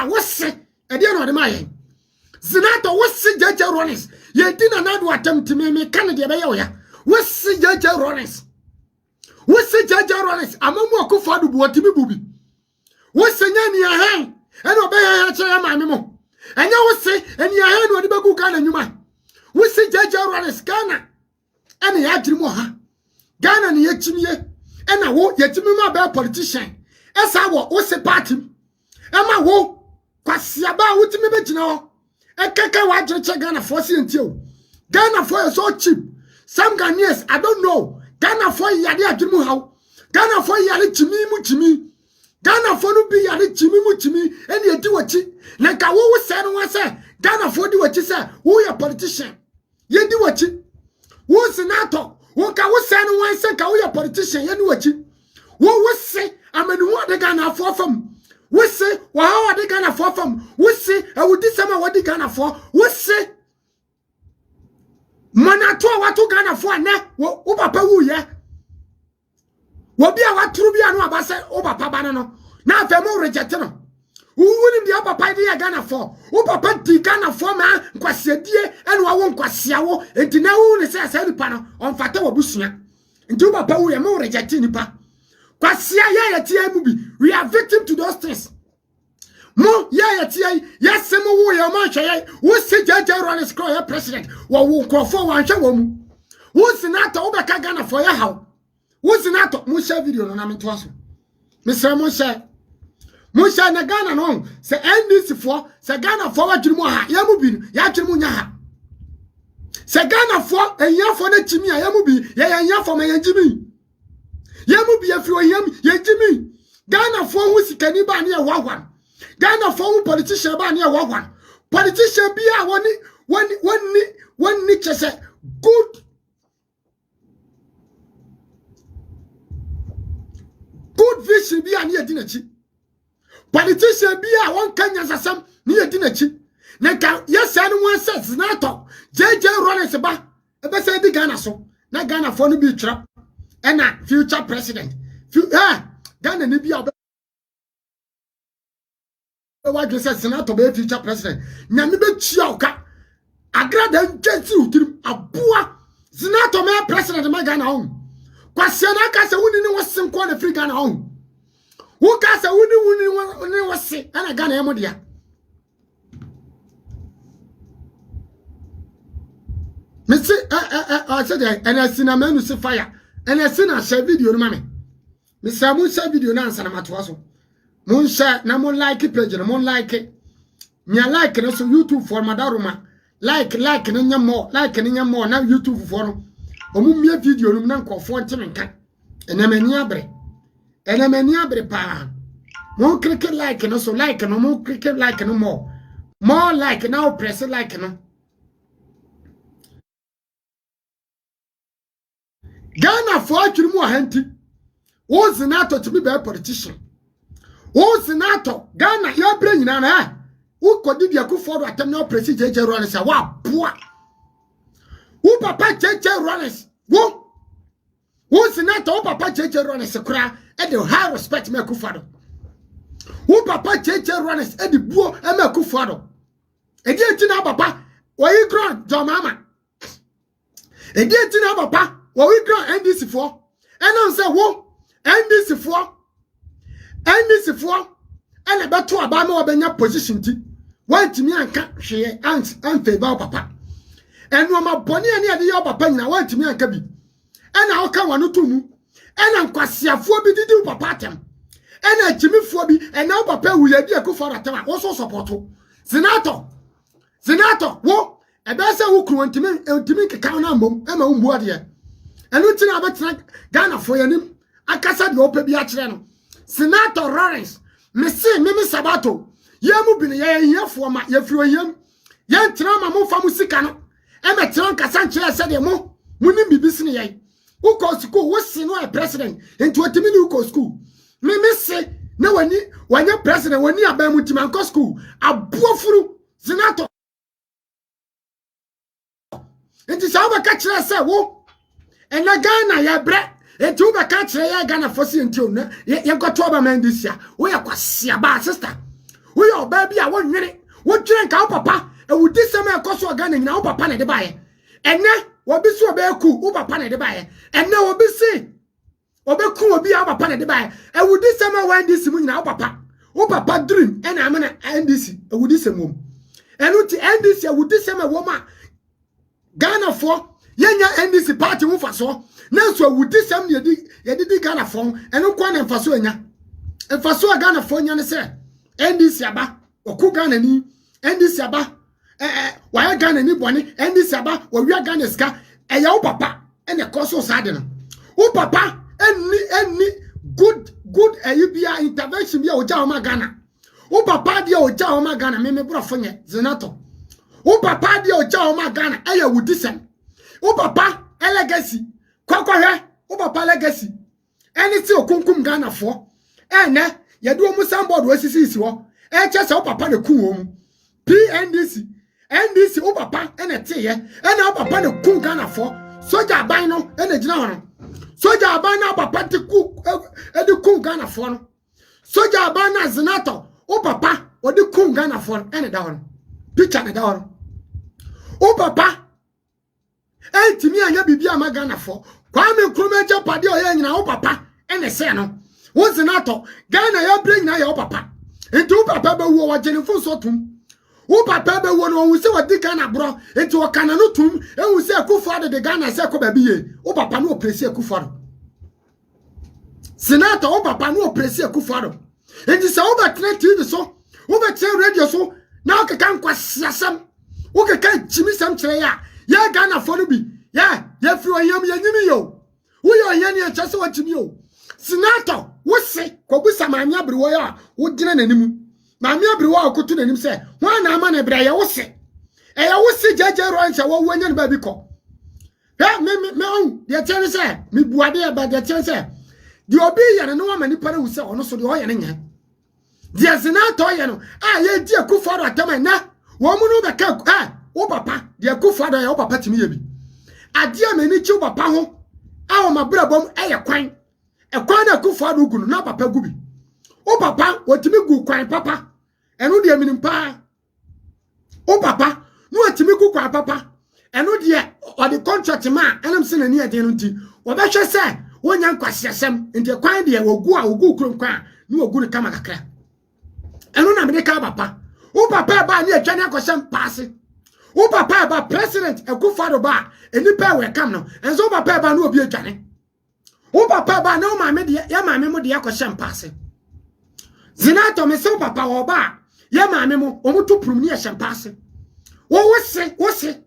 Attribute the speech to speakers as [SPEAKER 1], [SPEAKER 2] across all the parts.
[SPEAKER 1] Zenetor what's it? I didn't know the my Zenetor what's it? Judge Rollins. Ye didn't know what attempt to me Canada Bayoya. What's it? Judge Rollins. What's it? Judge Rollins. I'm a more good what to be booby. What's the name your hand? And obey my memo. And you will say, and your hand will be good Ghana, you man. What's it? Judge Rollins Ghana. And the Adrimoha Ghana and Yechimie. And I won't yet me my politician. As I was a party. And my woe. Kwasiaba wuti me begina e keke wa jeche Ghana for until Ghana for is so cheap. Some Ghanaians I don't know. Ghana for yade adwemu how. Ghana for yade chimi. Ghana for no be yade chimi and ye di wachi. Na ka wo say no one say Ghana for di wachi say who your politician. Ye di wachi. Who senator. Who ka wo say no one say ka who your politician ye di wachi. Wo say amenu wa de Ghana for from we say, wow, I Ghana for from. We say, I would this summer what the Ghana for. We say, Manatua what to Ghana for now. What Papa woo ya? What be our trubia no abasa over Pabanano. Now, if I'm more rejected, who wouldn't be up a idea Ghana for? Who Papa di Ghana for man, Quasia and I won't Quasiao, and to now says every panel on Fatawa Busia. And to Papa, we are more rejecting pa. We are victim to those things. Mo yes, some more your man. Who say Judge Rollins call president? What will call for one show? Who's not over Ghana for your house? Who's not Musha video on Amin Twasso? Mr. Musha na Ghana no. Say NDC for say Ghana for what you want. Yamubin, Yachimunya. Say Ghana for a year for the Chimia Yamubi, ya for my Jimmy. Yamu be a few ye Jimmy. Ghana for who is caniba near Wawan. Ghana for politician by near Wawan. Politician be a one niche say good vision be a near dinner. Politician be a one Kenyan assam near dinner. Naka yes anyone says Zenetor. JJ Rollins ba say the Ghana so. Na Ghana for no be trap. And a future president. Ghana ni be what you say Senator be future president. Nyame be chiaoka. Agrada njensi utirim abua. Senator me president ma Ghana on. Kwase na ka se wuni ni wosim kwa na free Ghana on. Wo ka se wuni wosi ana Ghana emo dia. Me say I said and I see na menu see fire. And I seen a share video no mame. Mr. Moon share video na answer na matwaso. Moon share na mon like page na mon like it. Me like na so YouTube for madaruma. Like na nya more, like na nya more na YouTube for no. Omu me video no na nkofo ntemenka. Enamani abre pa. Mon click like no so like no mo click like no more. More like now press like no. Ghana for actually more handy. Who's Zenetor to be a politician? Who's Zenetor? Ghana, your brain, Nana. Who could be a good for attempt no president JJ Rollins? Wow, poor. Who Papa JJ Rollins? Who's Zenetor? Papa JJ Rollins a cry and the high respect me a kufado. Who Papa JJ Rollins and the boy and a kufado. And yet, Papa, why you grown, John Mama? And yet, Papa. What we grow NDC for? And I say, whoa, NDC for, and about to about more than your position. Why to me and can't share and favor papa. And no more bonny and the other papa, I want to me and cabby. And I'll come one to me. And I'm Gyimiefuo be the do papa them. And Gyimiefuo and now papa will be a good for a time. Also support. Zenetor, whoa, a better who couldn't make a count number, and my own word here. And we think about Ghana for your name. I can't say the open biatrano. Senator Rollins, Mimi Sabato, Yamu bin here for my Yefruim, Yan Trama Mofa Musicano, and a Tronka Sanchez said, Mo, Munim be business. Who calls school was no president in 20 minutes who calls school. Mimi say, no one when your president when you are Bamutimanco school, a buffalo Zenetor. It is our catcher, say, whoa. And na Ghana ya bre etu be ka kire ya Ghana fosi ntio na ya got to man this year we akwasia ba sister we your baby a won nwene wo twere nka wo papa e wudi sem e koso Ghana nyina wo papa na de bae enne wo bi so obeku wo papa na de bae enne wo bi si obeku obi a wo papa na de bae e wudi sem e wan di sim nyina wo papa dream e na amana NDC e wudi sem wom enu ti NDC e wudi sem e wom a Ghana for yenya NDC party wo faso na so wudi sem ye di Ghana for enu kwa na faso enya faso Ghana for nya ne se NDC aba oku Ghana ni NDC aba why Ghana ni boni NDC aba wo wi Ghana ska eya wo papa ene koso sade no wo papa enni good ayibia intervention bia oja o ma Ghana wo papa dia oja o ma Ghana me brofo nye Zenetor wo papa dia oja o ma Ghana eya wudisem wo papa legacy kwakwahe wo papa legacy eni ti okunkum Ghana fo ene ye do mu sambod wasisi wo chese wo papa ne ku wo mu NDC wo papa ene teye ene wo papa ne ku Ghana fo soja aban no ene gina ho no soja aban na papa te ku edi ku Ghana fo no soja aban na Zenetor wo papa odi ku Ghana fo ene da ho no picture ne da ho no wo papa timi anya bibia ama Ghana fo Kwame Nkrumah japade o ye nyina wo papa ene se no wo Zenetor Ghana ya bre nyina ya wo papa enti wo papa be wo wajenefo so tum wo papa be wo no wo se wadi Ghana bro enti wo kana no tum ewu se Akufo de Ghana se ko ba biye wo papa no opresi Akufo Zenetor wo papa no opresi Akufo enti se wo ba tene TV so wo ba tene radio so na o keka nkwasiasam wo keka chimisam kire ya Ghana fo no bi ya firi oyam ya nyimi yo wo yo yan ya chase wo chimi yo Zenetor wo se ko busa maami abrewo ya wo gina nanimu maami abrewo akotu nanim se ho na ama na bra ya wo se ya wo se jeje ro wo wanya ne ba bi ko me on de tene se me buade ya ba de tene se di obi ya ne no ma ni para wu se ono so de o ya ne nya de Zenetor ya no ye di Akufo atama na wo mu no be ka wo papa de Akufo ya wo papa timi ya bi ade amani chi wo papa ho a wo mabra bom kwan ekwan na Akufo gunu na papa gubi o papa wotimi gu kwan papa enu de minim pa o papa no wotimi gu kwan papa enu de o de contract ma enam se na ni ade no nti wo be hwe se wonya nkwasiasem nti kwan de wogu kron kwan ni wogu ne kama kakra enu na me de ka papa o papa ba ni atwa ne akosem paase o papa ba president Akufo ba enipa we kam no enzo papa ba no obi atwane wo papa ba na o maame de ya maame mo de yakoshe mpase Zenetor me se papa wo ba ya maame mo o mutu prum ni ya mpase wo se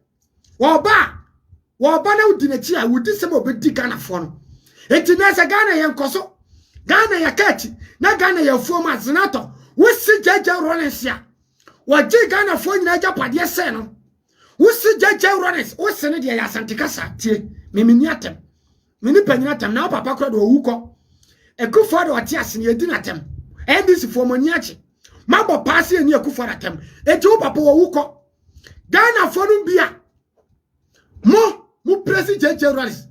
[SPEAKER 1] wo ba na udi na chi a wudi se mo bedi Ghana fo no enti na se Ghana ye nkoso Ghana ya kachi na Ghana ya fuo ma Zenetor wo se jeje rolensia wo ji Ghana fo nyina japade se no wo se jeje roles wo se ne de ya santikasa tie memini atem mini panyina tam na papa kro do wuko Akufo do ati ase ne edi na tem NDC fo mani achi mabo pass eni Akufo na tem eti wo papa wo wuko Ghana fo no bia mu president jeje roles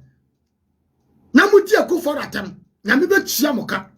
[SPEAKER 1] na mu di Akufo na tem na me be tua moka